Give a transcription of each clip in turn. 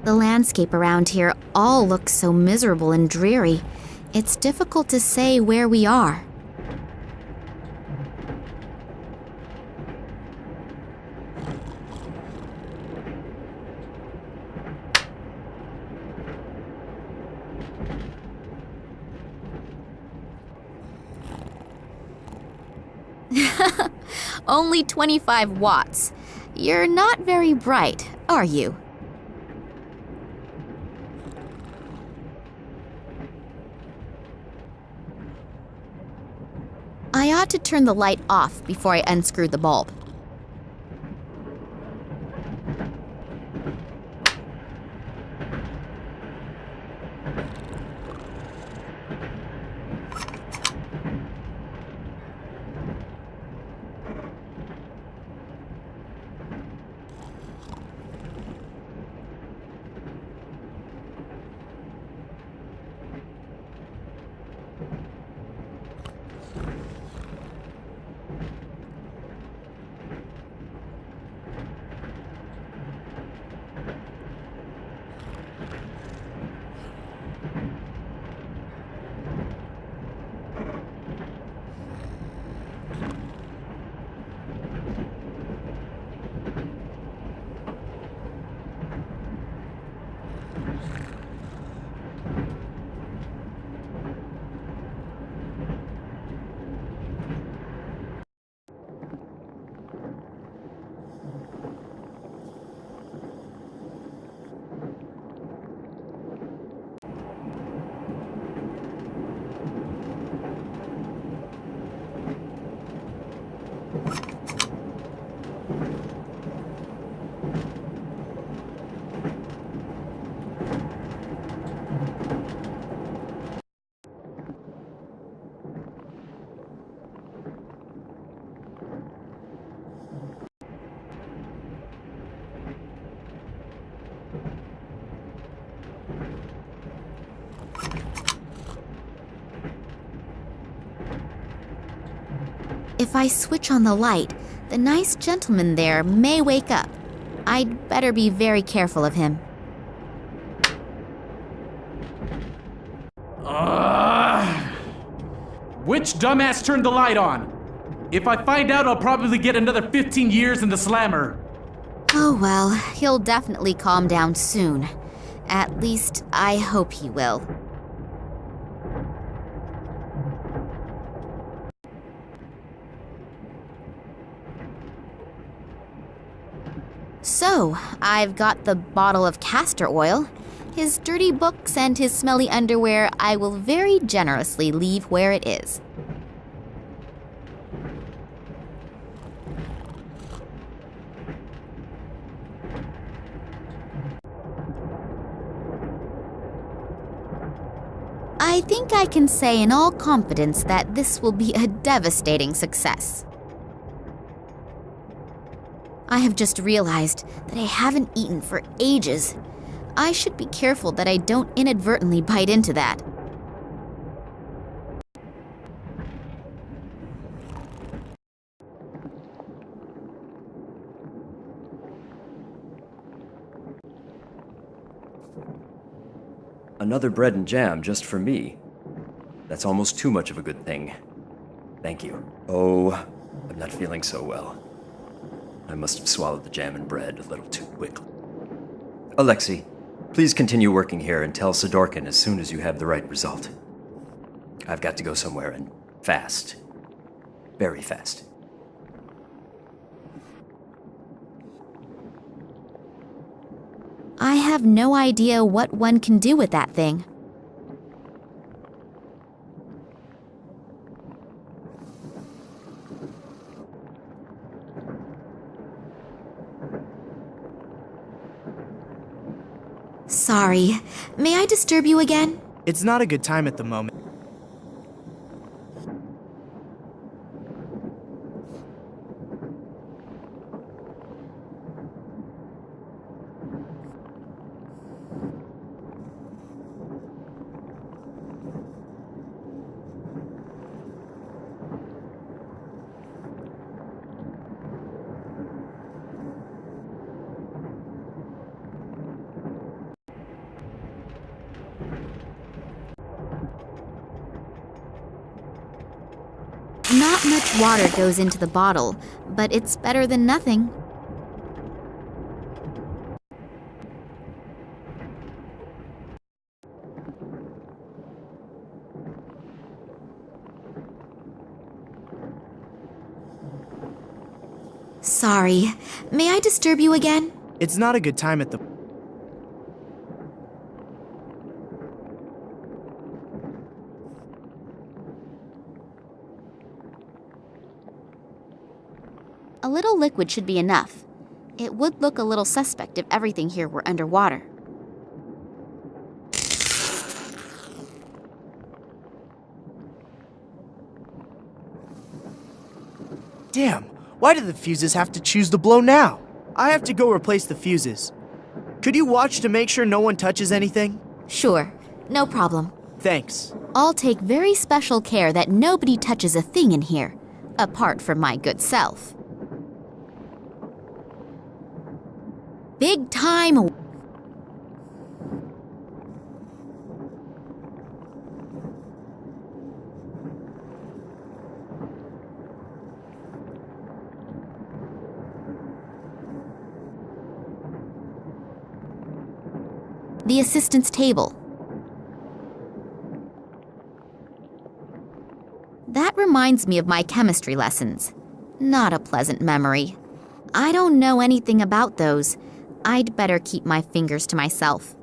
The landscape around here all looks so miserable and dreary. It's difficult to say where we are. Only 25 watts. You're not very bright, are you? I ought to turn the light off before I unscrew the bulb. If I switch on the light, the nice gentleman there may wake up. I'd better be very careful of him. Which dumbass turned the light on? If I find out, I'll probably get another 15 years in the slammer. Oh well, he'll definitely calm down soon. At least, I hope he will. So, I've got the bottle of castor oil. His dirty books and his smelly underwear I will very generously leave where it is. I think I can say in all confidence that this will be a devastating success. I have just realized that I haven't eaten for ages. I should be careful that I don't inadvertently bite into that. Another bread and jam just for me. That's almost too much of a good thing. Thank you. Oh, I'm not feeling so well. I must have swallowed the jam and bread a little too quickly. Alexei, please continue working here and tell Sidorkin as soon as you have the right result. I've got to go somewhere and fast. Very fast. I have no idea what one can do with that thing. Sorry. May I disturb you again? It's not a good time at the moment. much water goes into the bottle, but it's better than nothing. Sorry, may I disturb you again? It's not a good time at the... A little liquid should be enough. It would look a little suspect if everything here were underwater. Damn, why do the fuses have to choose to blow now? I have to go replace the fuses. Could you watch to make sure no one touches anything? Sure, no problem. Thanks. I'll take very special care that nobody touches a thing in here, apart from my good self. Big time. The assistant's table. That reminds me of my chemistry lessons. Not a pleasant memory. I don't know anything about those. I'd better keep my fingers to myself.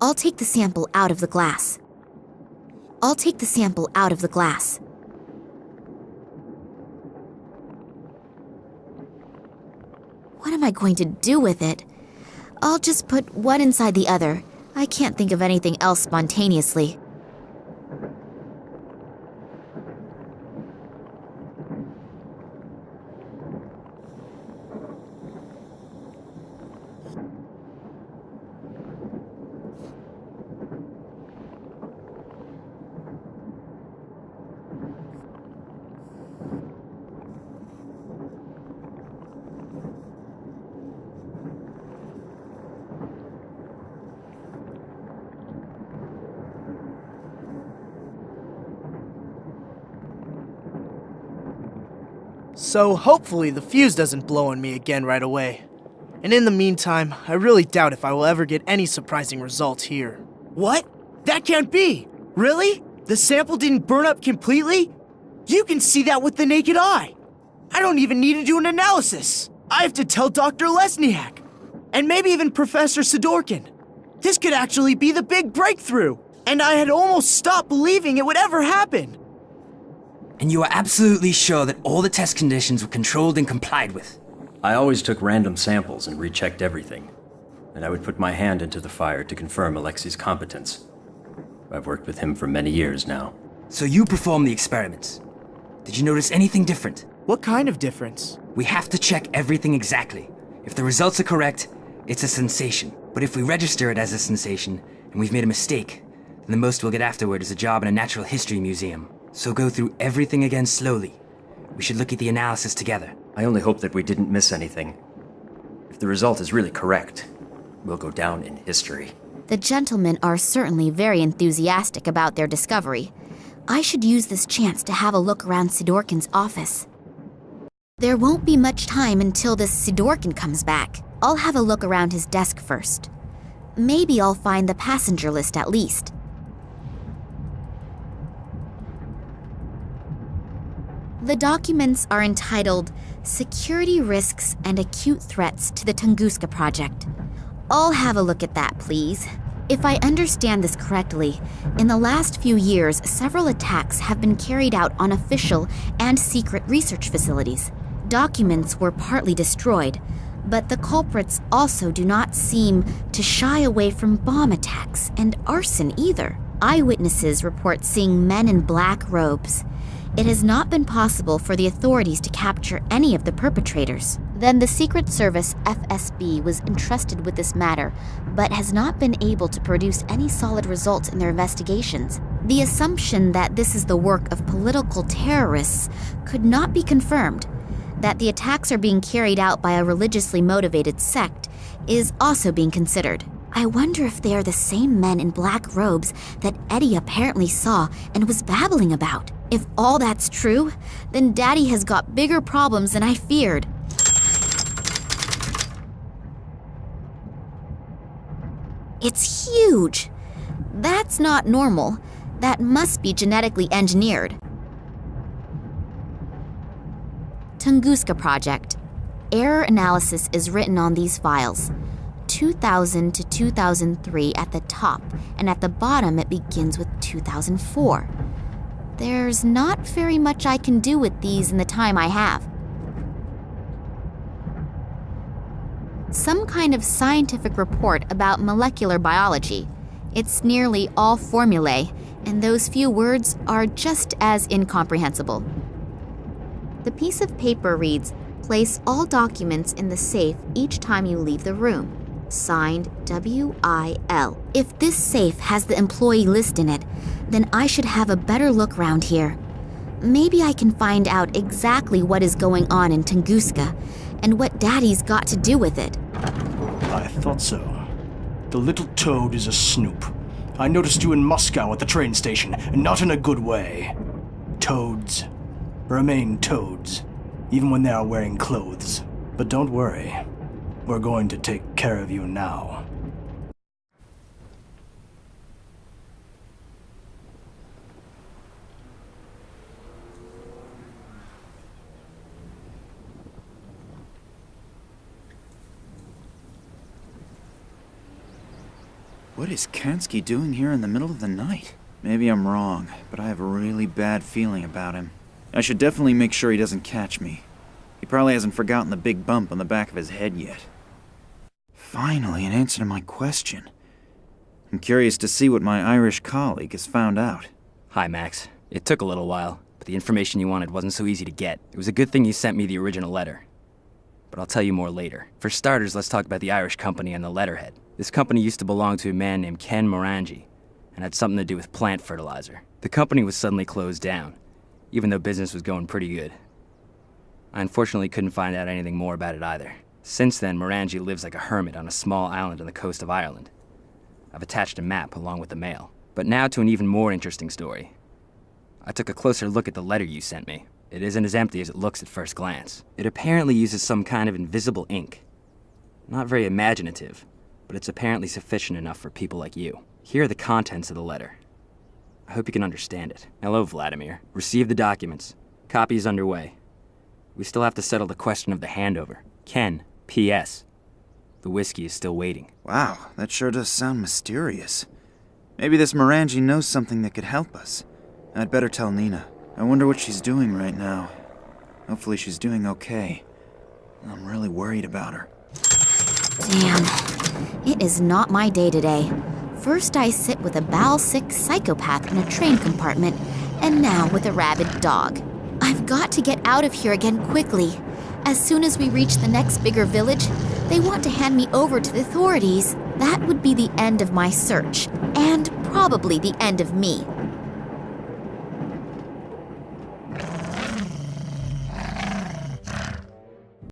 I'll take the sample out of the glass. I'll take the sample out of the glass. What am I going to do with it? I'll just put one inside the other. I can't think of anything else spontaneously. So hopefully the fuse doesn't blow on me again right away. And in the meantime, I really doubt if I will ever get any surprising results here. What? That can't be! Really? The sample didn't burn up completely? You can see that with the naked eye! I don't even need to do an analysis! I have to tell Dr. Lesniak! And maybe even Professor Sidorkin! This could actually be the big breakthrough! And I had almost stopped believing it would ever happen! And you are absolutely sure that all the test conditions were controlled and complied with? I always took random samples and rechecked everything. And I would put my hand into the fire to confirm Alexei's competence. I've worked with him for many years now. So you performed the experiments. Did you notice anything different? What kind of difference? We have to check everything exactly. If the results are correct, it's a sensation. But if we register it as a sensation, and we've made a mistake, then the most we'll get afterward is a job in a natural history museum. So go through everything again slowly. We should look at the analysis together. I only hope that we didn't miss anything. If the result is really correct, we'll go down in history. The gentlemen are certainly very enthusiastic about their discovery. I should use this chance to have a look around Sidorkin's office. There won't be much time until this Sidorkin comes back. I'll have a look around his desk first. Maybe I'll find the passenger list at least. The documents are entitled Security Risks and Acute Threats to the Tunguska Project. I'll have a look at that, please. If I understand this correctly, in the last few years, several attacks have been carried out on official and secret research facilities. Documents were partly destroyed, But the culprits also do not seem to shy away from bomb attacks and arson either. Eyewitnesses report seeing men in black robes. It has not been possible for the authorities to capture any of the perpetrators. Then the Secret Service FSB was entrusted with this matter, but has not been able to produce any solid results in their investigations. The assumption that this is the work of political terrorists could not be confirmed. That the attacks are being carried out by a religiously motivated sect is also being considered. I wonder if they are the same men in black robes that Eddie apparently saw and was babbling about. If all that's true, then Daddy has got bigger problems than I feared. It's huge. That's not normal. That must be genetically engineered. Tunguska Project. Error analysis is written on these files. 2000 to 2003 at the top, and at the bottom it begins with 2004. There's not very much I can do with these in the time I have. Some kind of scientific report about molecular biology. It's nearly all formulae, and those few words are just as incomprehensible. The piece of paper reads, "Place all documents in the safe each time you leave the room. Signed, W.I.L." If this safe has the employee list in it, then I should have a better look round here. Maybe I can find out exactly what is going on in Tunguska and what Daddy's got to do with it. I thought so. The little toad is a snoop. I noticed you in Moscow at the train station, and not in a good way. Toads remain toads, even when they are wearing clothes. But don't worry. We're going to take care of you now. What is Kansky doing here in the middle of the night? Maybe I'm wrong, but I have a really bad feeling about him. I should definitely make sure he doesn't catch me. He probably hasn't forgotten the big bump on the back of his head yet. Finally, an answer to my question. I'm curious to see what my Irish colleague has found out. Hi, Max. It took a little while, but the information you wanted wasn't so easy to get. It was a good thing you sent me the original letter. But I'll tell you more later. For starters, let's talk about the Irish company and the letterhead. This company used to belong to a man named Ken Morangi, and had something to do with plant fertilizer. The company was suddenly closed down, even though business was going pretty good. I unfortunately couldn't find out anything more about it either. Since then, Morangi lives like a hermit on a small island on the coast of Ireland. I've attached a map along with the mail. But now to an even more interesting story. I took a closer look at the letter you sent me. It isn't as empty as it looks at first glance. It apparently uses some kind of invisible ink. Not very imaginative, but it's apparently sufficient enough for people like you. Here are the contents of the letter. I hope you can understand it. Hello, Vladimir. Receive the documents. Copy is underway. We still have to settle the question of the handover. Ken, P.S. The whiskey is still waiting. Wow, that sure does sound mysterious. Maybe this Morangi knows something that could help us. I'd better tell Nina. I wonder what she's doing right now. Hopefully she's doing okay. I'm really worried about her. Damn. It is not my day today. First I sit with a bowel-sick psychopath in a train compartment, and now with a rabid dog. I've got to get out of here again quickly. As soon as we reach the next bigger village, they want to hand me over to the authorities. That would be the end of my search, and probably the end of me.